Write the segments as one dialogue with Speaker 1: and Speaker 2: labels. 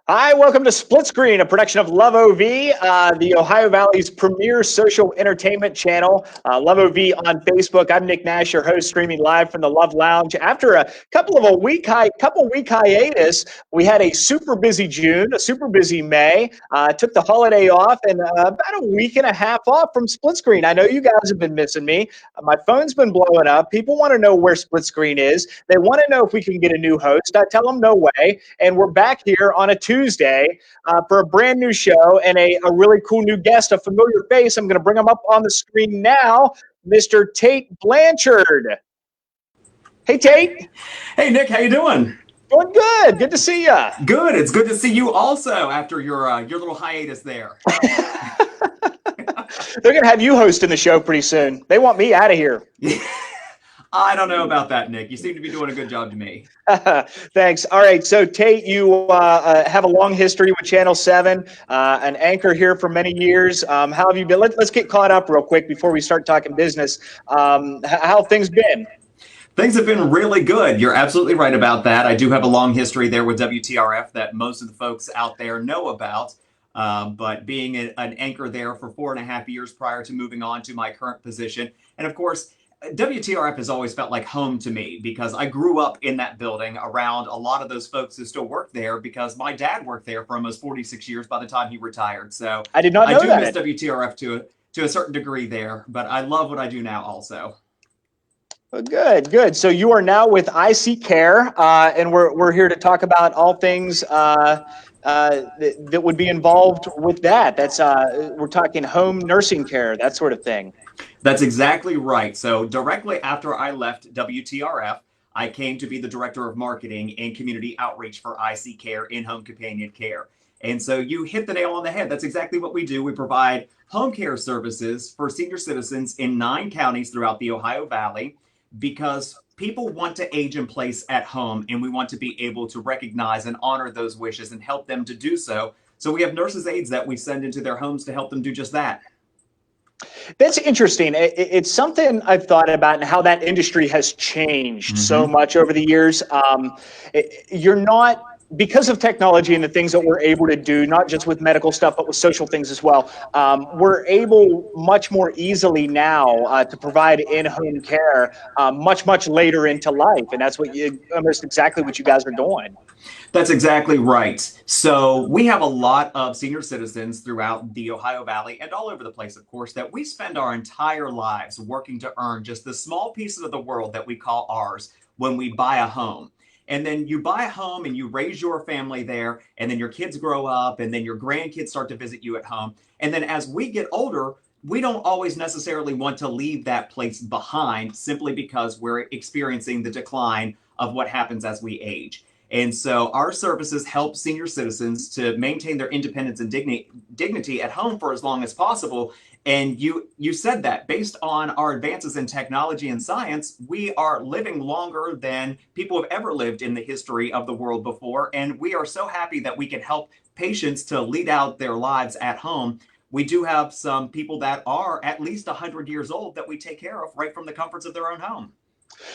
Speaker 1: Hi, welcome to Split Screen, a production of Love OV, the Ohio Valley's premier social entertainment channel. Love OV on Facebook. I'm Nick Nash, your host, streaming live from the Love Lounge. After a couple week hiatus, we had a super busy June, a super busy May. Took the holiday off and about a week and a half off from Split Screen. I know you guys have been missing me. My phone's been blowing up. People want to know where Split Screen is. They want to know if we can get a new host. I tell them no way. And we're back here on a Tuesday for a brand new show and a really cool new guest, a familiar face. I'm going to bring him up on the screen now, Mr. Tate Blanchard. Hey, Tate.
Speaker 2: Hey, Nick, how you doing?
Speaker 1: Doing good. Good to see you.
Speaker 2: Good. It's good to see you also after your little hiatus there.
Speaker 1: They're going to have you hosting the show pretty soon. They want me out of here.
Speaker 2: I don't know about that, Nick. You seem to be doing a good job to me.
Speaker 1: Thanks. All right. So, Tate, you have a long history with Channel 7, an anchor here for many years. How have you been? Let's get caught up real quick before we start talking business. How have things been?
Speaker 2: Things have been really good. You're absolutely right about that. I do have a long history there with WTRF that most of the folks out there know about. But being an anchor there for 4.5 years prior to moving on to my current position. And of course, WTRF has always felt like home to me because I grew up in that building around a lot of those folks who still work there because my dad worked there for almost 46 years by the time he retired. So
Speaker 1: I did not know that.
Speaker 2: I do miss WTRF to a certain degree there, but I love what I do now also.
Speaker 1: Well, good. So you are now with IC Care, and we're here to talk about all things that would be involved with that. That's we're talking home nursing care, that sort of thing.
Speaker 2: That's exactly right. So directly after I left WTRF, I came to be the director of marketing and community outreach for IC Care, in-home companion care. And so you hit the nail on the head. That's exactly what we do. We provide home care services for senior citizens in 9 counties throughout the Ohio Valley because people want to age in place at home, and we want to be able to recognize and honor those wishes and help them to do so. So we have nurses' aides that we send into their homes to help them do just that.
Speaker 1: That's interesting. It's something I've thought about and how that industry has changed so much over the years. You're not, because of technology and the things that we're able to do, not just with medical stuff, but with social things as well, we're able much more easily now to provide in-home care much later into life. And that's almost exactly what you guys are doing.
Speaker 2: That's exactly right. So we have a lot of senior citizens throughout the Ohio Valley and all over the place, of course, that we spend our entire lives working to earn just the small pieces of the world that we call ours when we buy a home. And then you buy a home and you raise your family there, and then your kids grow up, and then your grandkids start to visit you at home. And then as we get older, we don't always necessarily want to leave that place behind simply because we're experiencing the decline of what happens as we age. And so our services help senior citizens to maintain their independence and dignity at home for as long as possible. And you said that based on our advances in technology and science, we are living longer than people have ever lived in the history of the world before. And we are so happy that we can help patients to lead out their lives at home. We do have some people that are at least 100 years old that we take care of right from the comforts of their own home.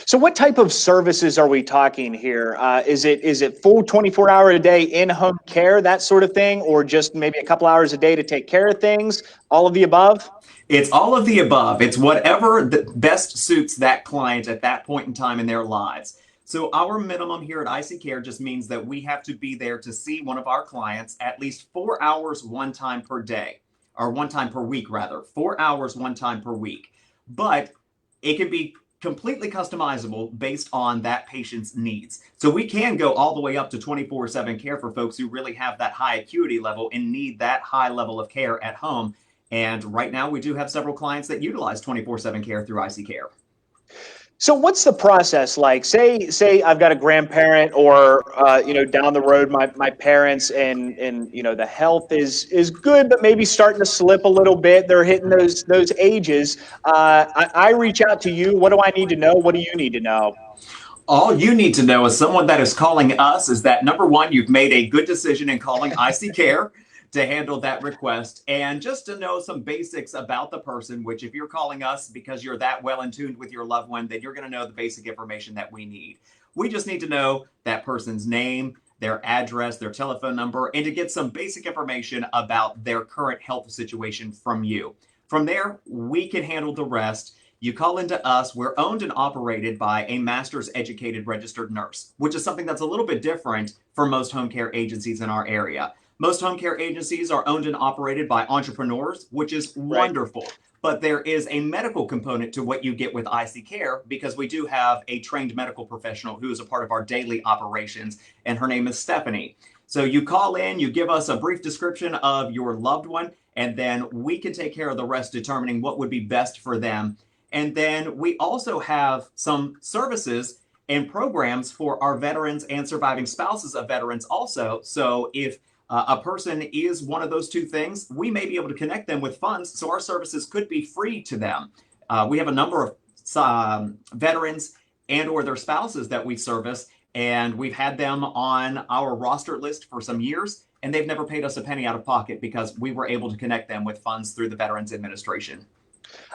Speaker 1: So what type of services are we talking here? Is it full 24-hour-a-day in-home care, that sort of thing, or just maybe a couple hours a day to take care of things? All of the above?
Speaker 2: It's all of the above. It's whatever best suits that client at that point in time in their lives. So our minimum here at IC Care just means that we have to be there to see one of our clients at least 4 hours one time per day, or one time per week, rather. 4 hours one time per week. But it can be completely customizable based on that patient's needs. So we can go all the way up to 24/7 care for folks who really have that high acuity level and need that high level of care at home. And right now we do have several clients that utilize 24/7 care through IC Care.
Speaker 1: So what's the process like? Say I've got a grandparent or down the road my parents and the health is good but maybe starting to slip a little bit. They're hitting those ages. I reach out to you. What do I need to know? What do you need to know?
Speaker 2: All you need to know as someone that is calling us is that, number one, you've made a good decision in calling IC Care to handle that request, and just to know some basics about the person, which if you're calling us because you're that well in tune with your loved one, then you're going to know the basic information that we need. We just need to know that person's name, their address, their telephone number, and to get some basic information about their current health situation from you. From there, we can handle the rest. You call into us. We're owned and operated by a master's educated registered nurse, which is something that's a little bit different for most home care agencies in our area. Most home care agencies are owned and operated by entrepreneurs, which is wonderful. Right. But there is a medical component to what you get with IC Care, because we do have a trained medical professional who is a part of our daily operations, and her name is Stephanie. So you call in, you give us a brief description of your loved one, and then we can take care of the rest, determining what would be best for them. And then we also have some services and programs for our veterans and surviving spouses of veterans also. So if a person is one of those two things, we may be able to connect them with funds, so our services could be free to them. We have a number of veterans and or their spouses that we service, and we've had them on our roster list for some years, and they've never paid us a penny out of pocket because we were able to connect them with funds through the Veterans Administration.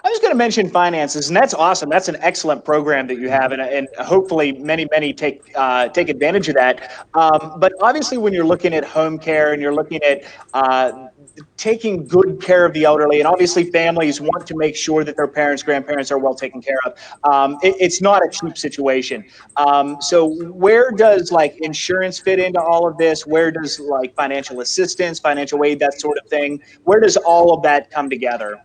Speaker 1: I was going to mention finances, and that's awesome. That's an excellent program that you have, and hopefully many take advantage of that. But obviously, when you're looking at home care and you're looking at taking good care of the elderly, and obviously families want to make sure that their parents, grandparents are well taken care of. It's not a cheap situation. So where does like insurance fit into all of this? Where does like financial assistance, financial aid, that sort of thing? Where does all of that come together?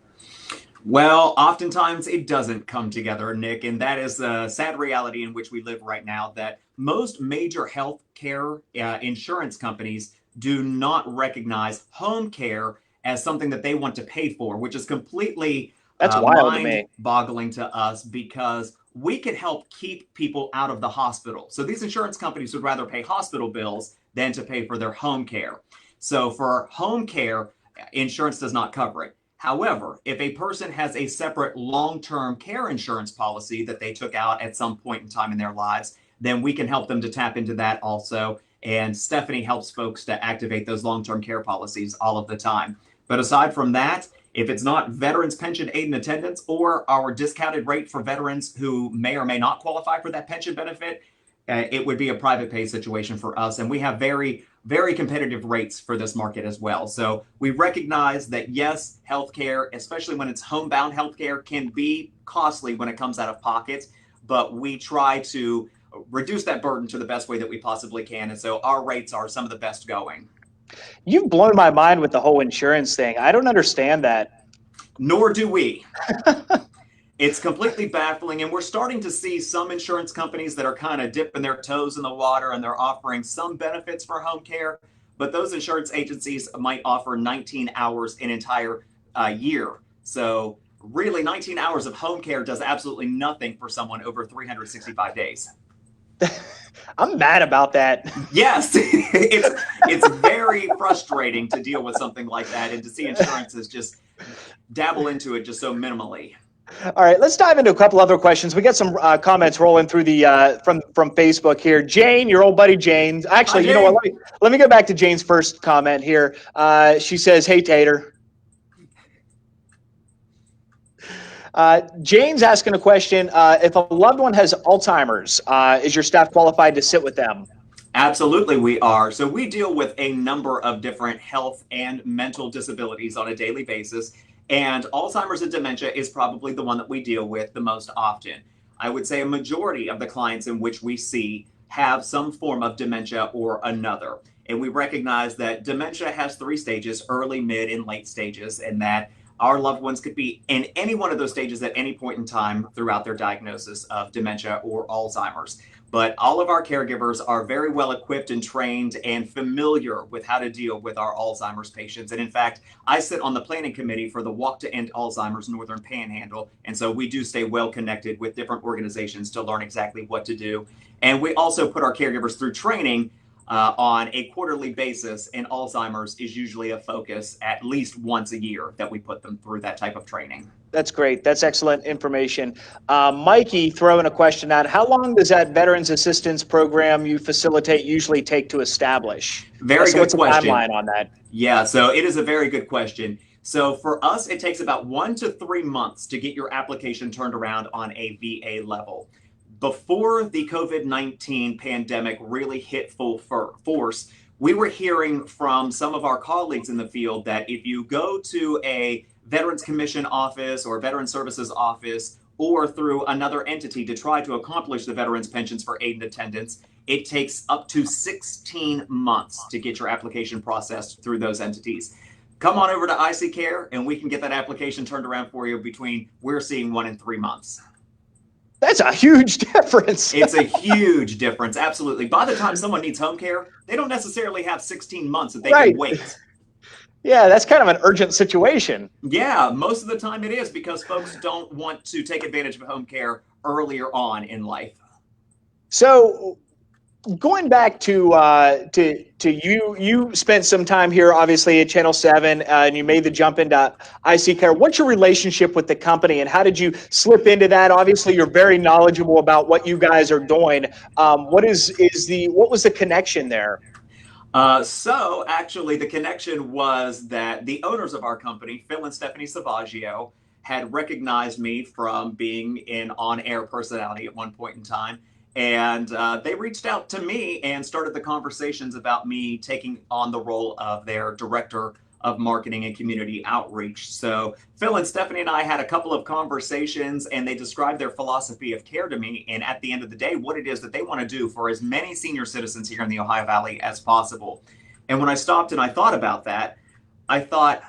Speaker 2: Well, oftentimes it doesn't come together, Nick, and that is a sad reality in which we live right now, that most major health care insurance companies do not recognize home care as something that they want to pay for, which is completely mind-boggling to us, because we can help keep people out of the hospital. So these insurance companies would rather pay hospital bills than to pay for their home care. So for home care, insurance does not cover it. However, if a person has a separate long-term care insurance policy that they took out at some point in time in their lives, then we can help them to tap into that also. And Stephanie helps folks to activate those long-term care policies all of the time. But aside from that, if it's not Veterans Pension Aid and Attendance or our discounted rate for veterans who may or may not qualify for that pension benefit, it would be a private pay situation for us. And we have very competitive rates for this market as well. So we recognize that, yes, healthcare, especially when it's homebound healthcare, can be costly when it comes out of pocket, but we try to reduce that burden to the best way that we possibly can. And so our rates are some of the best going.
Speaker 1: You've blown my mind with the whole insurance thing. I don't understand that.
Speaker 2: Nor do we. It's completely baffling, and we're starting to see some insurance companies that are kind of dipping their toes in the water, and they're offering some benefits for home care, but those insurance agencies might offer 19 hours an entire year. So really 19 hours of home care does absolutely nothing for someone over 365 days.
Speaker 1: I'm mad about that.
Speaker 2: Yes, it's very frustrating to deal with something like that, and to see insurances just dabble into it just so minimally.
Speaker 1: All right, let's dive into a couple other questions. We got some comments rolling through the from Facebook here. Jane, your old buddy Jane. Actually, you know what? Let me go back to Jane's first comment here. She says, "Hey, Tater." Jane's asking a question. If a loved one has Alzheimer's, is your staff qualified to sit with them?
Speaker 2: Absolutely, we are. So we deal with a number of different health and mental disabilities on a daily basis. And Alzheimer's and dementia is probably the one that we deal with the most often. I would say a majority of the clients in which we see have some form of dementia or another. And we recognize that dementia has 3 stages: early, mid, and late stages, and that our loved ones could be in any one of those stages at any point in time throughout their diagnosis of dementia or Alzheimer's. But all of our caregivers are very well equipped and trained and familiar with how to deal with our Alzheimer's patients. And in fact, I sit on the planning committee for the Walk to End Alzheimer's Northern Panhandle. And so we do stay well connected with different organizations to learn exactly what to do. And we also put our caregivers through training on a quarterly basis, and Alzheimer's is usually a focus at least once a year that we put them through that type of training.
Speaker 1: That's great. That's excellent information. Mikey throwing a question out. How long does that Veterans Assistance Program you facilitate usually take to establish?
Speaker 2: Very good
Speaker 1: what's
Speaker 2: question.
Speaker 1: The timeline on that?
Speaker 2: Yeah, so it is a very good question. So for us, it takes about 1 to 3 months to get your application turned around on a VA level. before the COVID-19 pandemic really hit full force, we were hearing from some of our colleagues in the field that if you go to a Veterans Commission office or Veteran Services office or through another entity to try to accomplish the veterans pensions for aid and attendance, it takes up to 16 months to get your application processed through those entities. Come on over to IC Care and we can get that application turned around for you we're seeing 1 in 3 months.
Speaker 1: That's a huge difference.
Speaker 2: It's a huge difference. Absolutely. By the time someone needs home care, they don't necessarily have 16 months that they can wait.
Speaker 1: Yeah, that's kind of an urgent situation.
Speaker 2: Yeah, most of the time it is because folks don't want to take advantage of home care earlier on in life.
Speaker 1: So going back to you spent some time here, obviously at Channel 7, and you made the jump into IC Care. What's your relationship with the company, and how did you slip into that? Obviously, you're very knowledgeable about what you guys are doing. What was the connection there?
Speaker 2: So actually, the connection was that the owners of our company, Phil and Stephanie Savaggio, had recognized me from being an on-air personality at one point in time. And they reached out to me and started the conversations about me taking on the role of their director of marketing and community outreach. So Phil and Stephanie and I had a couple of conversations and they described their philosophy of care to me. And at the end of the day, what it is that they want to do for as many senior citizens here in the Ohio Valley as possible. And when I stopped and I thought about that, I thought,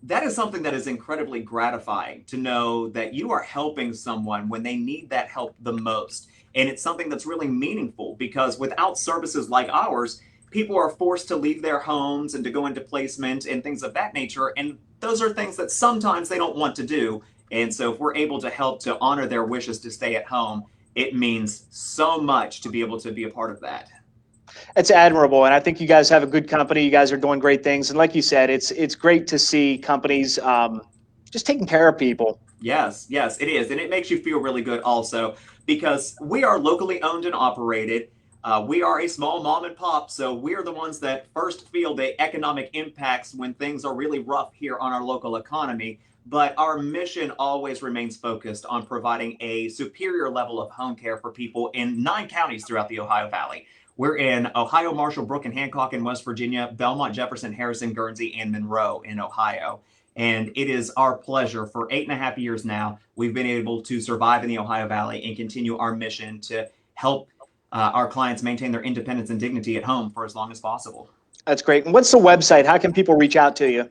Speaker 2: that is something that is incredibly gratifying to know that you are helping someone when they need that help the most. And it's something that's really meaningful because without services like ours, people are forced to leave their homes and to go into placement and things of that nature. And those are things that sometimes they don't want to do. And so if we're able to help to honor their wishes to stay at home, it means so much to be able to be a part of that.
Speaker 1: It's admirable. And I think you guys have a good company. You guys are doing great things. And like you said, it's great to see companies just taking care of people.
Speaker 2: Yes, it is. And it makes you feel really good also because we are locally owned and operated. We are a small mom and pop, so we're the ones that first feel the economic impacts when things are really rough here on our local economy. But our mission always remains focused on providing a superior level of home care for people in 9 counties throughout the Ohio Valley. We're in Ohio, Marshall, Brooke, and Hancock in West Virginia, Belmont, Jefferson, Harrison, Guernsey, and Monroe in Ohio. And it is our pleasure for 8.5 years now, we've been able to survive in the Ohio Valley and continue our mission to help our clients maintain their independence and dignity at home for as long as possible.
Speaker 1: That's great. And what's the website? How can people reach out to you?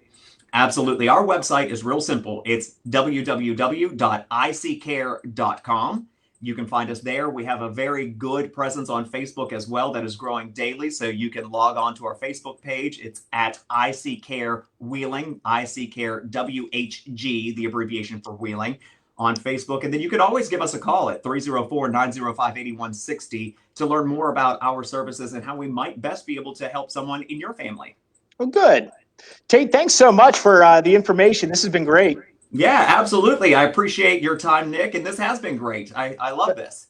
Speaker 2: Absolutely. Our website is real simple. It's www.iccare.com. You can find us there. We have a very good presence on Facebook as well that is growing daily. So you can log on to our Facebook page. It's at IC Care Wheeling, IC Care WHG, the abbreviation for Wheeling, on Facebook. And then you can always give us a call at 304-905-8160 to learn more about our services and how we might best be able to help someone in your family.
Speaker 1: Well, good. Tate, thanks so much for the information. This has been great.
Speaker 2: Yeah, absolutely. I appreciate your time, Nick, and this has been great. I love this.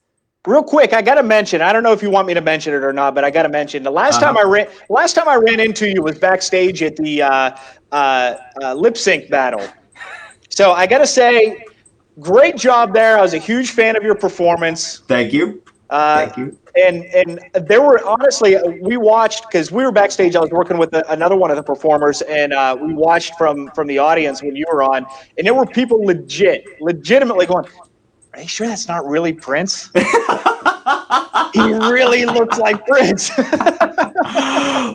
Speaker 1: Real quick, I got to mention, I don't know if you want me to mention it or not, but I got to mention the last time I ran into you was backstage at the lip sync battle. So I got to say, great job there. I was a huge fan of your performance.
Speaker 2: Thank you. Thank you.
Speaker 1: And there were, honestly, we watched, because we were backstage. I was working with another one of the performers, and we watched from the audience when you were on, and there were people legitimately going, "Are you sure that's not really Prince?" He really looks like Prince.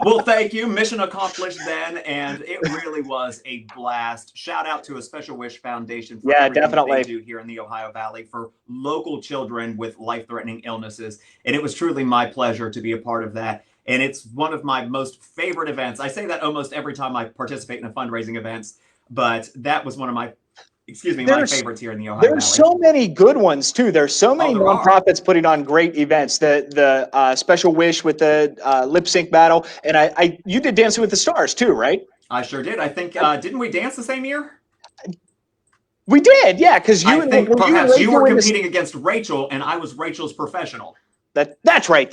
Speaker 2: Well, thank you. Mission accomplished then, and it really was a blast. Shout out to a Special Wish Foundation for everything they do here in the Ohio Valley for local children with life-threatening illnesses. And it was truly my pleasure to be a part of that. And it's one of my most favorite events. I say that almost every time I participate in a fundraising events, but that was one of my my favorites here in the Ohio Valley.
Speaker 1: There's so many good ones too. There's so many nonprofits putting on great events. The Special Wish with the lip sync battle, and you did Dancing with the Stars too, right?
Speaker 2: I sure did. I think didn't we dance the same year?
Speaker 1: We did, yeah. Because you
Speaker 2: were competing against Rachel, and I was Rachel's professional.
Speaker 1: That's right.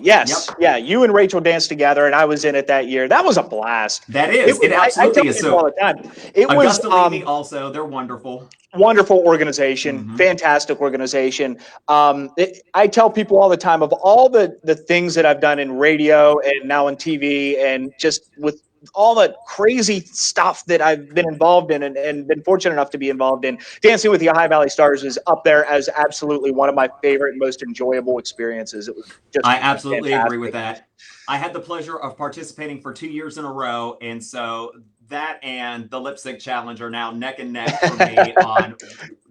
Speaker 1: Yes. Yep. Yeah, you and Rachel danced together, and I was in it that year. That was a blast.
Speaker 2: That is. It absolutely is.
Speaker 1: All the time.
Speaker 2: Augusta Levy also, they're wonderful.
Speaker 1: Wonderful organization, fantastic organization. I tell people all the time, of all the things that I've done in radio and now in TV, and just with all the crazy stuff that I've been involved in and been fortunate enough to be involved in, Dancing with the Ohio Valley Stars is up there as absolutely one of my favorite and most enjoyable experiences. It was just
Speaker 2: I absolutely agree with
Speaker 1: fantastic.
Speaker 2: that. I had the pleasure of participating for 2 years in a row, and so that and the lip sync challenge are now neck and neck for me on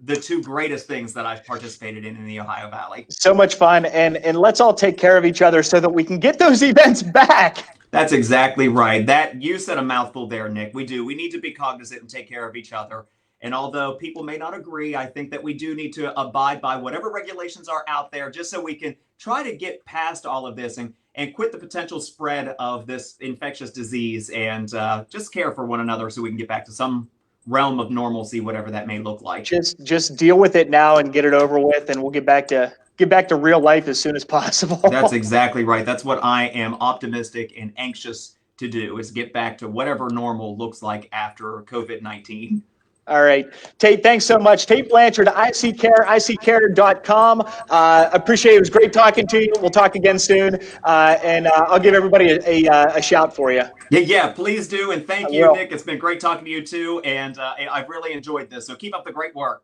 Speaker 2: the two greatest things that I've participated in the Ohio Valley.
Speaker 1: So much fun, and let's all take care of each other so that we can get those events back.
Speaker 2: That's exactly right. That you said a mouthful there, Nick. We do. We need to be cognizant and take care of each other. And although people may not agree, I think that we do need to abide by whatever regulations are out there just so we can try to get past all of this and quit the potential spread of this infectious disease and just care for one another so we can get back to some realm of normalcy, whatever that may look like.
Speaker 1: Just deal with it now and get it over with, and we'll get back to real life as soon as possible.
Speaker 2: That's exactly right. That's what I am optimistic and anxious to do, is get back to whatever normal looks like after COVID-19.
Speaker 1: All right. Tate, thanks so much. Tate Blanchard, iccare.com. Appreciate it. It was great talking to you. We'll talk again soon. And I'll give everybody a shout for you.
Speaker 2: Yeah, please do. And thank you, Nick. It's been great talking to you too. And I've really enjoyed this. So keep up the great work.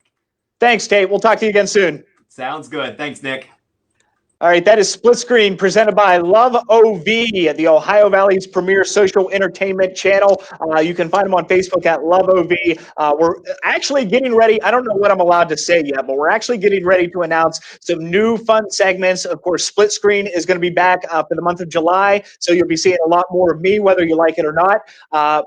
Speaker 1: Thanks, Tate. We'll talk to you again soon.
Speaker 2: Sounds good. Thanks, Nick.
Speaker 1: All right, that is Split Screen presented by Love OV, the Ohio Valley's premier social entertainment channel. You can find them on Facebook at Love OV. We're actually getting ready. I don't know what I'm allowed to say yet, but we're actually getting ready to announce some new fun segments. Of course, Split Screen is going to be back for the month of July, so you'll be seeing a lot more of me, whether you like it or not.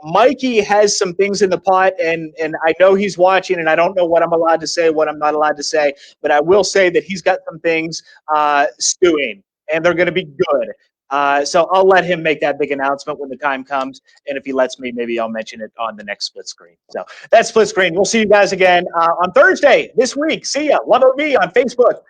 Speaker 1: Mikey has some things in the pot, and I know he's watching, and I don't know what I'm allowed to say, what I'm not allowed to say, but I will say that he's got some things stewing, and they're going to be good. So I'll let him make that big announcement when the time comes, and if he lets me, maybe I'll mention it on the next Split Screen. So that's Split Screen. We'll see you guys again on Thursday this week. See ya. Love OV on Facebook.